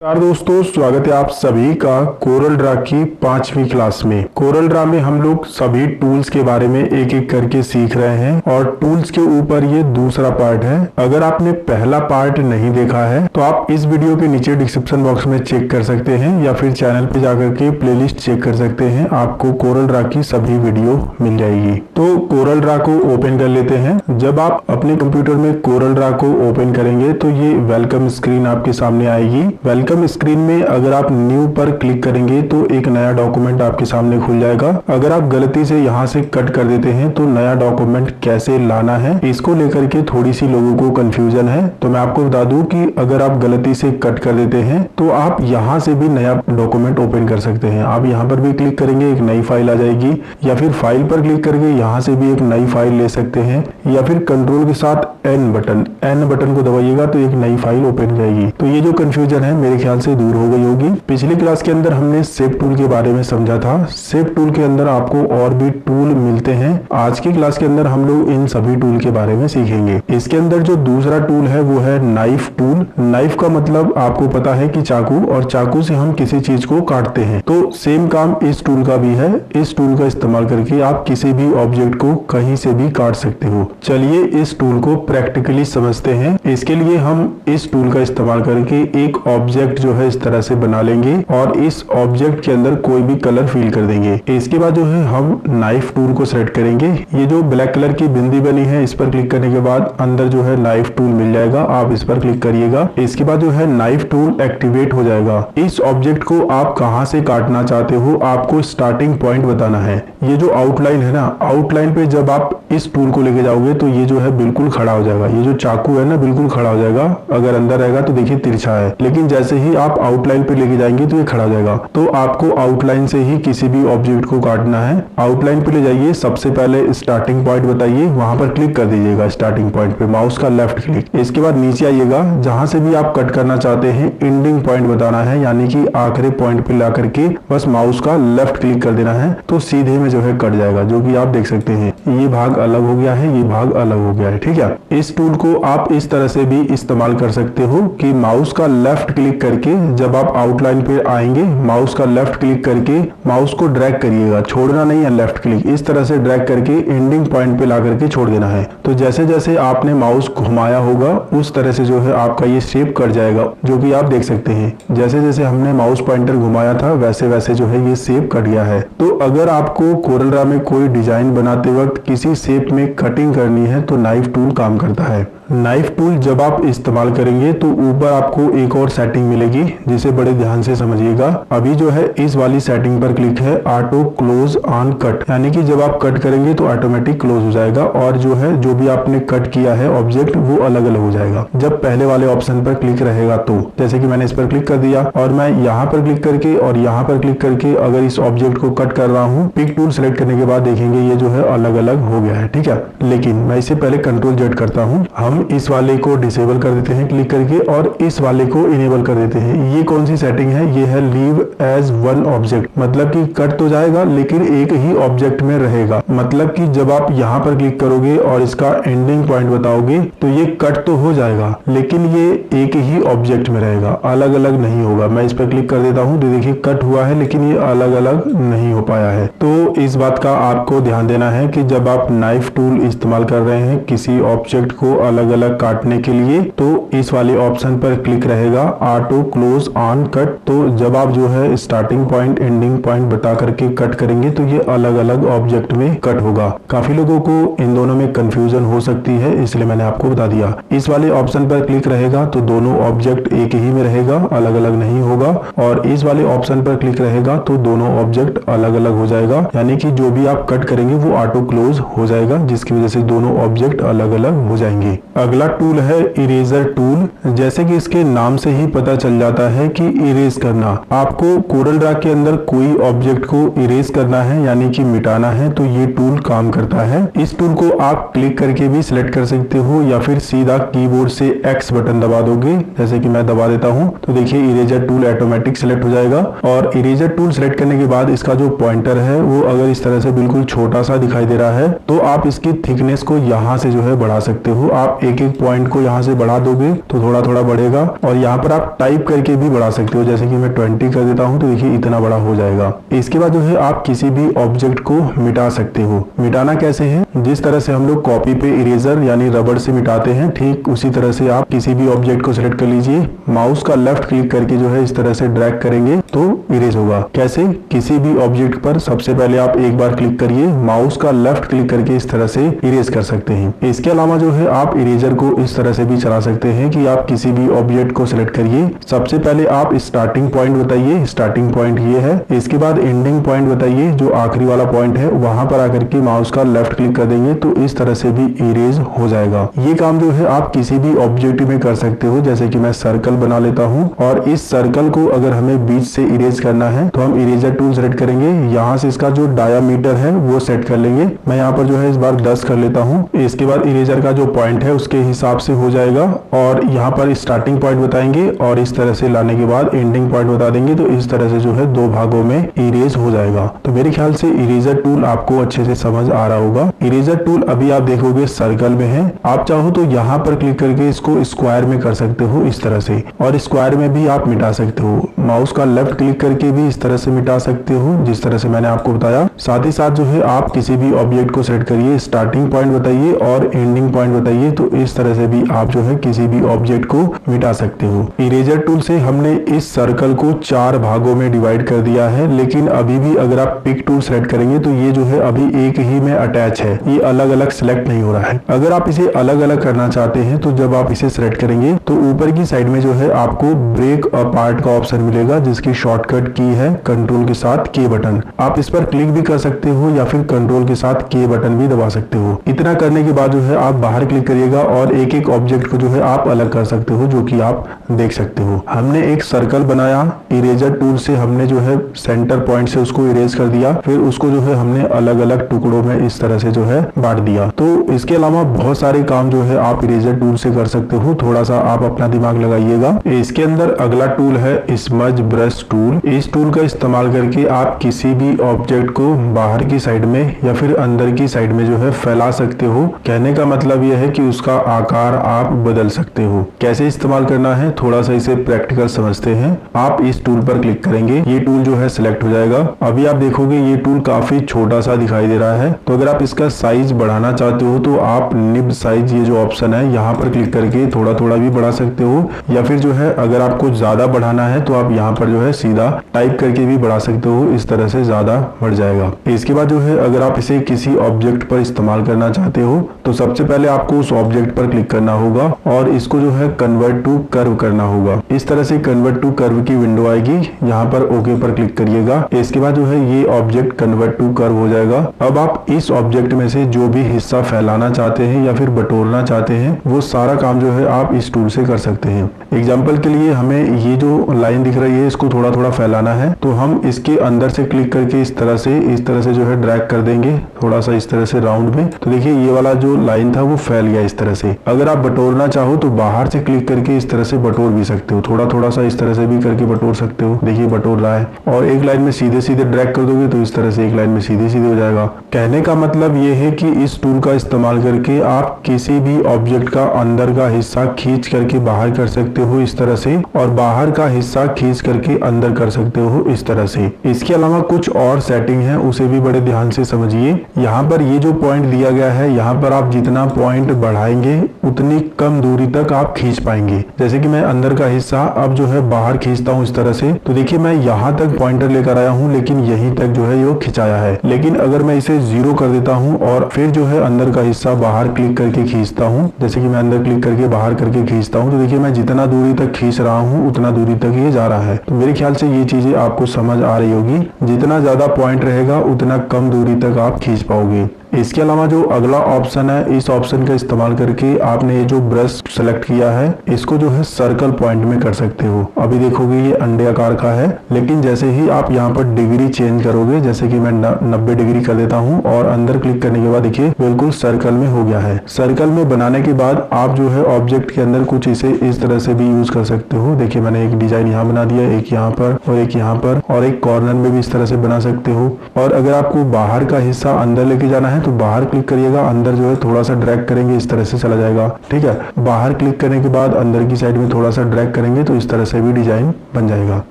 नमस्कार दोस्तों, स्वागत है आप सभी का कोरल ड्रा की 5वीं क्लास में। कोरल ड्रा में हम लोग सभी टूल्स के बारे में एक एक करके सीख रहे हैं और टूल्स के ऊपर ये दूसरा पार्ट है। अगर आपने पहला पार्ट नहीं देखा है तो आप इस वीडियो के नीचे डिस्क्रिप्शन बॉक्स में चेक कर सकते हैं या फिर चैनल पे जाकर के प्लेलिस्ट चेक कर सकते हैं। आपको कोरल ड्रा की सभी वीडियो मिल जाएगी। तो कोरल ड्रा को ओपन कर लेते हैं। जब आप अपने कंप्यूटर में कोरल ड्रा को ओपन करेंगे तो ये वेलकम स्क्रीन आपके सामने आएगी। वेलकम स्क्रीन में अगर आप न्यू पर क्लिक करेंगे तो एक नया डॉक्यूमेंट आपके सामने खुल जाएगा। अगर आप गलती से यहाँ से कट कर देते हैं तो नया डॉक्यूमेंट कैसे लाना है इसको लेकर के थोड़ी सी लोगों को कंफ्यूजन है। तो मैं आपको बता दूं कि अगर आप गलती से कट कर देते हैं तो आप यहाँ से भी नया डॉक्यूमेंट ओपन कर सकते हैं। आप यहाँ पर भी क्लिक करेंगे, एक नई फाइल आ जाएगी, या फिर फाइल पर क्लिक करके यहाँ से भी एक नई फाइल ले सकते हैं, या फिर कंट्रोल के साथ एन बटन को दबाइएगा तो एक नई फाइल ओपन हो जाएगी। तो ये जो कंफ्यूजन है मेरे ख्याल से दूर हो गई होगी। पिछली क्लास के अंदर हमने शेप टूल के बारे में समझा था। शेप टूल के अंदर आपको और भी टूल मिलते हैं। आज की क्लास के अंदर हम लोग इन सभी टूल के बारे में सीखेंगे। इसके अंदर जो दूसरा टूल है वो है नाइफ टूल। नाइफ का मतलब आपको पता है कि चाकू, और चाकू से हम किसी चीज को काटते हैं। तो सेम काम इस टूल का भी है। इस टूल का इस्तेमाल करके आप किसी भी ऑब्जेक्ट को कहीं से भी काट सकते हो। चलिए इस टूल को प्रैक्टिकली समझते हैं। इसके लिए हम इस टूल का इस्तेमाल करके एक ऑब्जेक्ट जो है इस तरह से बना लेंगे और इस ऑब्जेक्ट के अंदर कोई भी कलर फिल कर देंगे। इसके बाद जो है हम नाइफ टूल को सेलेक्ट करेंगे। ये जो ब्लैक कलर की बिंदी बनी है इस पर क्लिक करने के बाद अंदर जो है नाइफ टूल मिल जाएगा। आप इस पर क्लिक करिएगा। इसके बाद जो है नाइफ टूल एक्टिवेट हो जाएगा। इस ऑब्जेक्ट को आप कहां से काटना चाहते हो आपको स्टार्टिंग पॉइंट बताना है। ये जो आउटलाइन है ना, आउटलाइन पे जब आप इस टूल को लेके जाओगे तो ये जो है बिल्कुल खड़ा हो जाएगा। ये जो चाकू है ना बिल्कुल खड़ा हो जाएगा। अगर अंदर रहेगा तो देखिए तिरछा है, लेकिन जैसे ही आप आउटलाइन पे लेके जाएंगे तो ये खड़ा हो जाएगा। तो आपको आउटलाइन से ही किसी भी ऑब्जेक्ट को काटना है। आउटलाइन पे ले जाइए, सबसे पहले स्टार्टिंग पॉइंट बताइए, वहां पर क्लिक कर दीजिएगा स्टार्टिंग पॉइंट पे, माउस का लेफ्ट क्लिक। इसके बाद नीचे आइएगा, जहां से भी आप कट करना चाहते हैं एंडिंग पॉइंट बताना है, यानी कि आखिरी पॉइंट पे ला करके बस माउस का लेफ्ट क्लिक कर देना है तो सीधे में जो है कट जाएगा, जो कि आप देख सकते हैं। ये भाग अलग हो गया है, ये भाग अलग हो गया है। ठीक है, इस टूल को आप इस तरह से भी इस्तेमाल कर सकते हो कि माउस का लेफ्ट क्लिक करके जब आप आउटलाइन पे आएंगे माउस का लेफ्ट क्लिक करके माउस को ड्रैग करिएगा, छोड़ना नहीं है लेफ्ट क्लिक, इस तरह से ड्रैग करके एंडिंग पॉइंट पे ला करके छोड़ देना है। तो जैसे जैसे आपने माउस घुमाया होगा उस तरह से जो है आपका ये शेप कट जाएगा, जो कि आप देख सकते हैं। जैसे जैसे हमने माउस पॉइंटर घुमाया था वैसे वैसे जो है ये शेप कट गया है। तो अगर आपको कोरल ड्रा में कोई डिजाइन बनाते वक्त किसी शेप में कटिंग करनी है तो नाइफ टूल काम करता है। नाइफ टूल जब आप इस्तेमाल करेंगे तो ऊपर आपको एक और सेटिंग मिलेगी जिसे बड़े ध्यान से समझिएगा। अभी जो है इस वाली सेटिंग पर क्लिक है, ऑटो क्लोज ऑन कट, यानी कि जब आप कट करेंगे तो ऑटोमेटिक क्लोज हो जाएगा और जो है जो भी आपने कट किया है ऑब्जेक्ट वो अलग अलग हो जाएगा जब पहले वाले ऑप्शन पर क्लिक रहेगा। तो जैसे कि मैंने इस पर क्लिक कर दिया और मैं यहाँ पर क्लिक करके और यहाँ पर क्लिक करके अगर इस ऑब्जेक्ट को कट कर रहा हूँ, पिक टूल सेलेक्ट करने के बाद देखेंगे ये जो है अलग अलग हो गया है। ठीक है, लेकिन मैं इसे पहले कंट्रोल जेड करता हूँ। हम इस वाले को डिसेबल कर देते हैं क्लिक करके और इस वाले को इनेबल कर देते हैं। ये कौन सी सेटिंग है? ये है लीव एज वन ऑब्जेक्ट, मतलब कि कट तो जाएगा लेकिन एक ही ऑब्जेक्ट में रहेगा। मतलब कि जब आप यहाँ पर क्लिक करोगे और इसका एंडिंग पॉइंट बताओगे तो ये कट तो हो जाएगा लेकिन ये एक ही ऑब्जेक्ट में रहेगा, अलग अलग नहीं होगा। मैं इस पर क्लिक कर देता हूँ तो देखिए कट हुआ है लेकिन ये अलग अलग नहीं हो पाया है। तो इस बात का आपको ध्यान देना है कि जब आप नाइफ टूल इस्तेमाल कर रहे हैं किसी ऑब्जेक्ट को अलग अलग काटने के लिए तो इस वाले ऑप्शन पर क्लिक रहेगा ऑटो क्लोज ऑन कट। तो जब आप जो है स्टार्टिंग पॉइंट एंडिंग पॉइंट बता करके कट करेंगे तो ये अलग अलग ऑब्जेक्ट में कट होगा। काफी लोगों को इन दोनों में कंफ्यूजन हो सकती है, इसलिए मैंने आपको बता दिया। इस वाले ऑप्शन पर क्लिक रहेगा तो दोनों ऑब्जेक्ट एक ही में रहेगा, अलग अलग नहीं होगा, और इस वाले ऑप्शन पर क्लिक रहेगा तो दोनों ऑब्जेक्ट अलग अलग हो जाएगा, यानी कि जो भी आप कट करेंगे वो ऑटो क्लोज हो जाएगा, जिसकी वजह से दोनों ऑब्जेक्ट अलग अलग हो जाएंगे। अगला टूल है इरेजर टूल। जैसे कि इसके नाम से ही पता चल जाता है कि इरेज करना। आपको कोरल ड्रा के अंदर कोई ऑब्जेक्ट को इरेज करना है यानी कि मिटाना है तो ये टूल काम करता है। इस टूल को आप क्लिक करके भी सिलेक्ट कर सकते हो या फिर सीधा कीबोर्ड से एक्स बटन दबा दोगे, जैसे कि मैं दबा देता हूं तो देखिए इरेजर टूल ऑटोमेटिक सिलेक्ट हो जाएगा। और इरेजर टूल सिलेक्ट करने के बाद इसका जो पॉइंटर है वो अगर इस तरह से बिल्कुल छोटा सा दिखाई दे रहा है तो आप इसकी थिकनेस को यहाँ से जो है बढ़ा सकते हो। आप एक एक पॉइंट को यहाँ से बढ़ा दोगे तो थोड़ा थोड़ा बढ़ेगा। और यहाँ पर आप टाइप करके भी बढ़ा सकते हो, जैसे कि मैं 20 कर देता हूँ तो देखिए इतना बड़ा हो जाएगा। इसके बाद जो है आप किसी भी ऑब्जेक्ट को मिटा सकते हो। मिटाना कैसे है, जिस तरह से हम लोग कॉपी पे इरेजर यानी रबड़ से मिटाते हैं, ठीक उसी तरह से आप किसी भी ऑब्जेक्ट को सिलेक्ट कर लीजिए, माउस का लेफ्ट क्लिक करके जो है इस तरह से ड्रैग करेंगे तो इरेज होगा। कैसे, किसी भी ऑब्जेक्ट पर सबसे पहले आप एक बार क्लिक करिए, माउस का लेफ्ट क्लिक करके इस तरह से इरेज कर सकते हैं। इसके अलावा जो है आप इरेजर को इस तरह से भी चला सकते हैं कि आप किसी भी ऑब्जेक्ट को सिलेक्ट करिए, सबसे पहले आप स्टार्टिंग पॉइंट बताइए, स्टार्टिंग पॉइंट ये है, इसके बाद एंडिंग पॉइंट बताइए जो आखिरी वाला पॉइंट है, वहां पर आकर के माउस का लेफ्ट क्लिक कर देंगे तो इस तरह से भी इरेज हो जाएगा। ये काम जो है आप किसी भी ऑब्जेक्ट में कर सकते हो। जैसे कि मैं सर्कल बना लेता हूँ और इस सर्कल को अगर हमें बीच से इरेज करना है तो हम इरेजर टूल सेलेक्ट करेंगे, यहाँ से इसका जो डायामीटर है वो सेट कर लेंगे। मैं यहाँ पर जो है इस बार 10 कर लेता हूँ। इसके बाद इरेजर का जो पॉइंट है उसके हिसाब से हो जाएगा और यहाँ पर स्टार्टिंग पॉइंट बताएंगे और इस तरह से लाने के बाद एंडिंग पॉइंट बता देंगे तो इस तरह से जो है दो भागों में इरेज हो जाएगा। तो मेरे ख्याल से इरेजर टूल आपको अच्छे से समझ आ रहा होगा। इरेजर टूल अभी आप देखोगे सर्कल में है, आप चाहो तो यहाँ पर क्लिक करके इसको स्क्वायर में कर सकते हो इस तरह से, और स्क्वायर में भी आप मिटा सकते हो। माउस का लेफ्ट क्लिक करके भी इस तरह से मिटा सकते हो जिस तरह से मैंने आपको बताया। साथ ही साथ जो है आप किसी भी ऑब्जेक्ट को सेलेक्ट करिए, स्टार्टिंग पॉइंट बताइए और एंडिंग पॉइंट बताइए तो इस तरह से भी आप जो है किसी भी ऑब्जेक्ट को मिटा सकते हो। इरेजर टूल से हमने इस सर्कल को 4 भागों में डिवाइड कर दिया है, लेकिन अभी भी अगर आप पिक टूल सेलेक्ट करेंगे तो ये जो है अभी एक ही में अटैच है, ये अलग अलग सिलेक्ट नहीं हो रहा है। अगर आप इसे अलग अलग करना चाहते हैं तो जब आप इसे सिलेक्ट करेंगे तो ऊपर की साइड में जो है आपको ब्रेक अपार्ट का ऑप्शन मिलेगा जिसकी शॉर्टकट की है कंट्रोल के साथ के बटन। आप इस पर क्लिक भी कर सकते हो या फिर कंट्रोल के साथ के बटन भी दबा सकते हो। इतना करने के बाद जो है आप बाहर क्लिक करिएगा और एक एक ऑब्जेक्ट को जो है आप अलग कर सकते हो, जो कि आप देख सकते हो। हमने एक सर्कल बनाया, इरेजर टूल से हमने जो है सेंटर पॉइंट से उसको इरेज कर दिया, फिर उसको जो है हमने अलग अलग टुकड़ों में इस तरह से जो है बांट दिया। तो इसके अलावा बहुत सारे काम जो है आप इरेजर टूल से कर सकते हो, थोड़ा सा आप अपना दिमाग लगाइएगा। इसके अंदर अगला टूल है स्मज ब्रश टूल। इस टूल का इस्तेमाल करके आप किसी भी ऑब्जेक्ट को बाहर की साइड में या फिर अंदर की साइड में जो है फैला सकते हो। कहने का मतलब यह है कि उसका आकार आप बदल सकते हो। कैसे इस्तेमाल करना है, थोड़ा सा इसे प्रैक्टिकल समझते हैं। आप इस टूल पर क्लिक करेंगे, ये टूल जो है सिलेक्ट हो जाएगा। अभी आप देखोगे ये टूल काफी छोटा सा दिखाई दे रहा है, तो अगर आप इसका साइज बढ़ाना चाहते हो तो आप निब साइज ये जो ऑप्शन है यहाँ पर क्लिक करके थोड़ा थोड़ा भी बढ़ा सकते हो, या फिर जो है अगर आपको ज्यादा बढ़ाना है तो आप यहाँ पर जो है सीधा टाइप करके भी बढ़ा सकते हो, इस तरह से ज्यादा बढ़ जाएगा। इसके बाद जो है अगर आप इसे किसी ऑब्जेक्ट पर इस्तेमाल करना चाहते हो तो सबसे पहले आपको उस ऑब्जेक्ट पर क्लिक करना होगा और इसको जो है कन्वर्ट टू कर्व करना होगा। इस तरह से कन्वर्ट टू कर्व की विंडो आएगी, यहाँ पर ओके पर क्लिक करिएगा। इसके बाद जो है ये ऑब्जेक्ट कन्वर्ट टू कर्व हो जाएगा। अब आप इस ऑब्जेक्ट में से जो भी हिस्सा फैलाना चाहते हैं या फिर बटोरना चाहते हैं वो सारा काम जो है आप इस टूल से कर सकते हैं। एग्जाम्पल के लिए हमें ये जो लाइन दिख रही है इसको थोड़ा थोड़ा फैलाना है, तो हम इसके अंदर से क्लिक करके इस तरह से जो है ड्रैग कर देंगे थोड़ा सा इस तरह से राउंड में, तो देखिए ये वाला जो लाइन था वो फैल गया इस तरह से। अगर आप बटोरना चाहो तो बाहर से क्लिक करके इस तरह से बटोर भी सकते हो, थोड़ा थोड़ा सा इस तरह से भी करके बटोर सकते हो। देखिए बटोर रहा है, और एक लाइन में सीधे सीधे ड्रैग कर दोगे तो इस तरह से एक लाइन में सीधे सीधे हो जाएगा। कहने का मतलब ये है कि इस टूल का इस्तेमाल करके आप किसी भी ऑब्जेक्ट का अंदर का हिस्सा खींच करके बाहर कर सकते हो इस तरह से, और बाहर का हिस्सा खींच करके अंदर कर सकते हो इस तरह से। इसके अलावा कुछ और सेटिंग है, उसे भी बड़े ध्यान से समझिए। यहाँ पर ये जो पॉइंट दिया गया है, यहाँ पर आप जितना पॉइंट बढ़ाएंगे उतनी कम दूरी तक आप खींच पाएंगे। जैसे कि मैं अंदर का हिस्सा अब जो है बाहर खींचता हूँ इस तरह से, तो देखिए मैं यहाँ तक पॉइंटर लेकर आया हूँ लेकिन यहीं तक जो है ये खिंचाया है। लेकिन अगर मैं इसे 0 कर देता हूँ और फिर जो है अंदर का हिस्सा बाहर क्लिक करके खींचता हूँ, जैसे कि मैं अंदर क्लिक करके बाहर करके खींचता हूँ, तो देखिए मैं जितना दूरी तक खींच रहा हूँ उतना दूरी तक ये जा रहा है। तो मेरे ख्याल से ये चीजें आपको समझ आ रही होगी। जितना ज्यादा पॉइंट रहेगा उतना कम दूरी तक आप खींच पाओगे। इसके अलावा जो अगला ऑप्शन है, इस ऑप्शन का इस्तेमाल करके आपने ये जो ब्रश सेलेक्ट किया है इसको जो है सर्कल पॉइंट में कर सकते हो। अभी देखोगे ये अंडे आकार का है, लेकिन जैसे ही आप यहाँ पर डिग्री चेंज करोगे, जैसे कि मैं 90 डिग्री कर देता हूँ और अंदर क्लिक करने के बाद देखिए बिल्कुल सर्कल में हो गया है। सर्कल में बनाने के बाद आप जो है ऑब्जेक्ट के अंदर कुछ इसे इस तरह से भी यूज कर सकते हो। देखिए मैंने एक डिजाइन यहाँ बना दिया, एक यहाँ पर और एक यहाँ पर, और एक कॉर्नर में भी इस तरह से बना सकते हो। और अगर आपको बाहर का हिस्सा अंदर लेके जाना है है तो बाहर क्लिक करिएगा, अंदर जो है थोड़ा सा ड्रैग करेंगे, इस तरह से चला जाएगा। ठीक है, बाहर क्लिक करने के बाद अंदर की साइड में थोड़ा सा ड्रैग करेंगे तो इस तरह से भी डिजाइन बन जाएगा।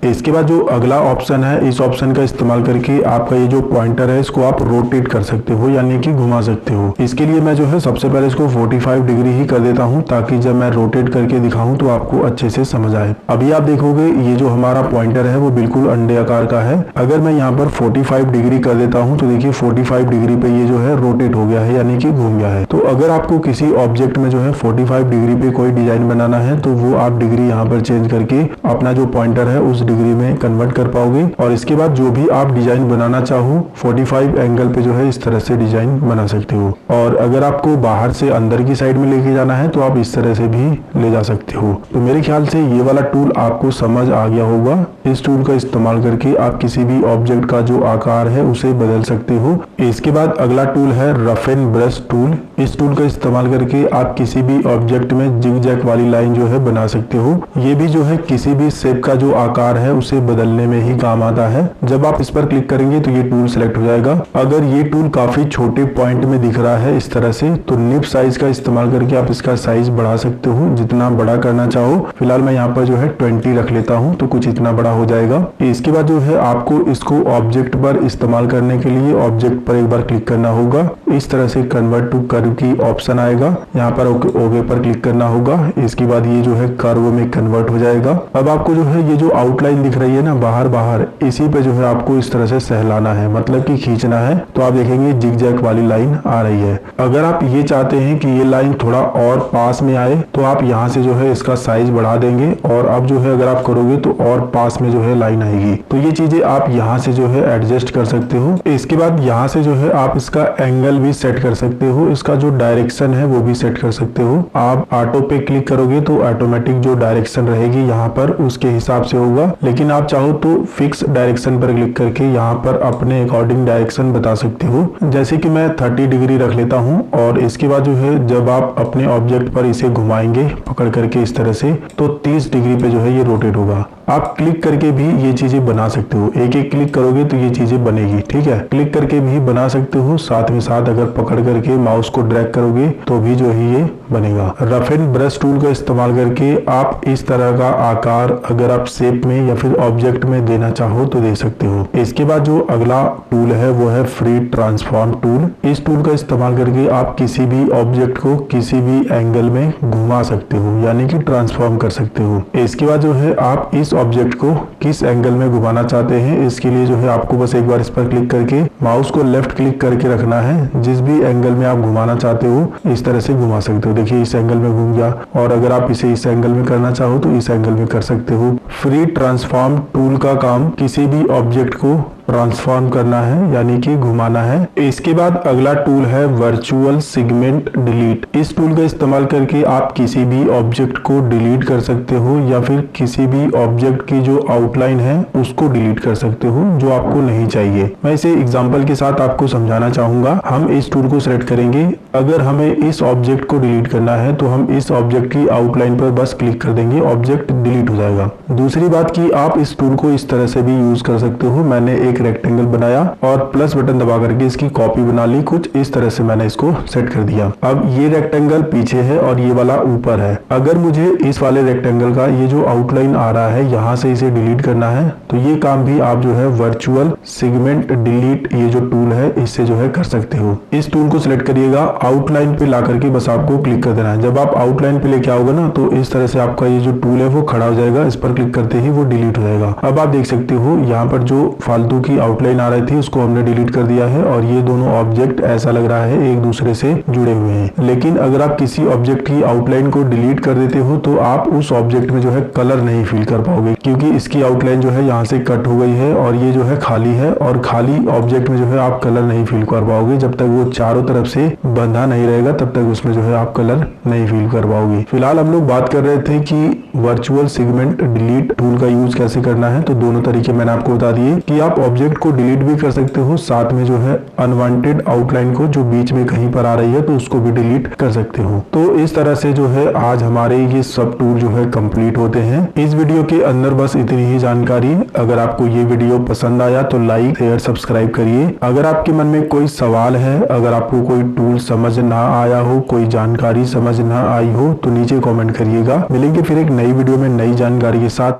इसके बाद जो अगला ऑप्शन है, इस ऑप्शन का इस्तेमाल करके आपका ये जो पॉइंटर है इसको आप रोटेट कर सकते हो, यानी कि घुमा सकते हो। इसके लिए मैं जो है सबसे पहले इसको 45 डिग्री ही कर देता हूँ, ताकि जब मैं रोटेट करके दिखाऊं तो आपको अच्छे से समझ आए। अभी आप देखोगे ये जो हमारा पॉइंटर है वो बिल्कुल अंडे आकार का है। अगर मैं यहाँ पर 45 डिग्री कर देता हूँ तो देखिए 45 डिग्री पे ये जो है रोटेट हो गया है, यानी कि घूम गया है। तो अगर आपको किसी ऑब्जेक्ट में जो है 45 डिग्री पे कोई डिजाइन बनाना है तो वो आप डिग्री यहाँ पर चेंज करके अपना जो पॉइंटर है उस डिग्री में कन्वर्ट कर पाओगे, और इसके बाद जो भी आप डिजाइन बनाना चाहो 45 एंगल पे जो है इस तरह से डिजाइन बना सकते हो। और अगर आपको बाहर से अंदर की साइड में लेके जाना है तो आप इस तरह से भी ले जा सकते हो। तो मेरे ख्याल से ये वाला टूल आपको समझ आ गया होगा। इस टूल का इस्तेमाल करके आप किसी भी ऑब्जेक्ट का जो आकार है उसे बदल सकते हो। इसके बाद अगला टूल है रफ एंड ब्रश टूल। इस टूल का इस्तेमाल करके आप किसी भी ऑब्जेक्ट में जिग जैग वाली लाइन जो है बना सकते हो। ये भी जो है किसी भी शेप का जो आकार है उसे बदलने में ही काम आता है। जब आप इस पर क्लिक करेंगे तो ये टूल सेलेक्ट हो जाएगा। अगर ये टूल काफी छोटे पॉइंट में दिख रहा है इस तरह से, तो निब साइज का इस्तेमाल करके आप इसका साइज बढ़ा सकते हो जितना बड़ा करना चाहो। फिलहाल मैं यहाँ पर जो है 20 रख लेता हूँ तो कुछ इतना बड़ा हो जाएगा। इसके बाद जो है आपको इसको ऑब्जेक्ट पर इस्तेमाल करने के लिए ऑब्जेक्ट पर एक बार क्लिक करना होगा। इस तरह से कन्वर्ट टू कर्व की ऑप्शन आएगा, यहाँ पर ओके पर क्लिक करना होगा। इसके बाद ये जो है कर्व में कन्वर्ट हो जाएगा। अब आपको जो है ये जो आउटलाइन दिख रही है ना बाहर बाहर, इसी पे जो है आपको इस तरह से सहलाना है, मतलब कि खींचना है। तो आप देखेंगे जिग जैग वाली लाइन आ रही है। अगर आप ये चाहते हैं कि ये लाइन थोड़ा और पास में आए तो आप यहाँ से जो है इसका साइज बढ़ा देंगे, और अब जो है अगर आप करोगे तो और पास में जो है लाइन आएगी। तो ये चीजें आप यहाँ से जो है एडजस्ट कर सकते हो। इसके बाद यहाँ से जो है आप इसका एंगल भी सेट कर सकते हो, इसका जो डायरेक्शन है वो भी सेट कर सकते हो। आप ऑटो पे क्लिक करोगे तो ऑटोमेटिक जो डायरेक्शन रहेगी यहाँ पर उसके हिसाब से होगा, लेकिन आप चाहो तो फिक्स डायरेक्शन पर क्लिक करके यहाँ पर अपने अकॉर्डिंग डायरेक्शन बता सकते हो। जैसे कि मैं 30 डिग्री रख लेता हूँ, और इसके बाद जो है जब आप अपने ऑब्जेक्ट पर इसे घुमाएंगे पकड़ करके इस तरह से, तो 30 डिग्री पे जो है ये रोटेट होगा। आप क्लिक करके भी ये चीजें बना सकते हो, एक एक क्लिक करोगे तो ये चीजें बनेगी। ठीक है, क्लिक करके भी बना सकते हो, साथ में साथ अगर पकड़ करके माउस को ड्रैग करोगे तो भी जो है ये बनेगा। रफ एंड ब्रश टूल का इस्तेमाल करके आप इस तरह का आकार अगर आप शेप में या फिर ऑब्जेक्ट में देना चाहो तो दे सकते हो। इसके बाद जो अगला टूल है वो है फ्री ट्रांसफॉर्म टूल। इस टूल का इस्तेमाल करके आप किसी भी ऑब्जेक्ट को किसी भी एंगल में घुमा सकते हो, यानी कि ट्रांसफॉर्म कर सकते हो। इसके बाद जो है आप इस ऑब्जेक्ट को किस एंगल में घुमाना चाहते हैं, इसके लिए जो है आपको बस एक बार इस पर क्लिक करके माउस को लेफ्ट क्लिक करके रखना है। जिस भी एंगल में आप घुमाना चाहते हो इस तरह से घुमा सकते हो। देखिए इस एंगल में घूम गया, और अगर आप इसे इस एंगल में करना चाहो तो इस एंगल में कर सकते हो। फ्री ट्रांसफॉर्म टूल का काम किसी भी ऑब्जेक्ट को ट्रांसफॉर्म करना है, यानी कि घुमाना है। इसके बाद अगला टूल है वर्चुअल सेगमेंट डिलीट। इस टूल का इस्तेमाल करके आप किसी भी ऑब्जेक्ट को डिलीट कर सकते हो, या फिर किसी भी ऑब्जेक्ट की जो आउटलाइन है उसको डिलीट कर सकते हो जो आपको नहीं चाहिए। मैं इसे एग्जांपल के साथ आपको समझाना चाहूंगा। हम इस टूल को सिलेक्ट करेंगे। अगर हमें इस ऑब्जेक्ट को डिलीट करना है तो हम इस ऑब्जेक्ट की आउटलाइन पर बस क्लिक कर देंगे, ऑब्जेक्ट डिलीट हो जाएगा। दूसरी बात की आप इस टूल को इस तरह से भी यूज कर सकते हो। मैंने एक रेक्टेंगल बनाया और प्लस बटन दबा करके इसकी कॉपी बना ली, कुछ इस तरह से मैंने इसको सेट कर दिया। अब ये रेक्टेंगल पीछे है और ये वाला ऊपर है। अगर मुझे इस वाले रेक्टेंगल का ये जो आउटलाइन आ रहा है यहाँ से इसे डिलीट करना है तो ये काम भी आप जो है वर्चुअल सेगमेंट डिलीट ये जो टूल है इससे जो है कर सकते हो। इस टूल को सिलेक्ट करिएगा, आउटलाइन पे ला करके बस आपको क्लिक कर देना है। जब आप आउटलाइन पे लेके आओगे ना तो इस तरह से आपका ये जो टूल है वो खड़ा हो जाएगा। इस पर क्लिक करते ही वो डिलीट हो जाएगा। अब आप देख सकते हो यहाँ पर जो फालतू की आउटलाइन आ रही थी उसको हमने डिलीट कर दिया है, और ये दोनों ऑब्जेक्ट ऐसा लग रहा है एक दूसरे से जुड़े हुए हैं। लेकिन अगर आप किसी ऑब्जेक्ट की आउटलाइन को डिलीट कर देते हो तो आप उस ऑब्जेक्ट में जो है कलर नहीं फील कर पाओगे, क्योंकि इसकी आउटलाइन जो है यहाँ से कट हो गई है और ये जो है खाली है, और खाली ऑब्जेक्ट में जो है आप कलर नहीं फील कर पाओगे। जब तक वो चारों तरफ से बंधा नहीं रहेगा तब तक उसमें जो है आप कलर नहीं फील कर पाओगे। फिलहाल हम लोग बात कर रहे थे कि वर्चुअल सेगमेंट डिलीट टूल का यूज कैसे करना है, तो दोनों तरीके मैंने आपको बता दिए कि आप ऑब्जेक्ट को डिलीट भी कर सकते हो, साथ में जो है अनवांटेड आउटलाइन को जो बीच में कहीं पर आ रही है तो उसको भी डिलीट कर सकते हो। तो इस तरह से जो है आज हमारे ये सब टूल जो है कंप्लीट होते हैं। इस वीडियो के अंदर बस इतनी ही जानकारी। अगर आपको ये वीडियो पसंद आया तो लाइक शेयर सब्सक्राइब करिए। अगर आपके मन में कोई सवाल है, अगर आपको कोई टूल समझ ना आया हो, कोई जानकारी समझ ना आई हो तो नीचे कमेंट करिएगा। मिलेंगे फिर एक नई वीडियो में नई जानकारी के साथ।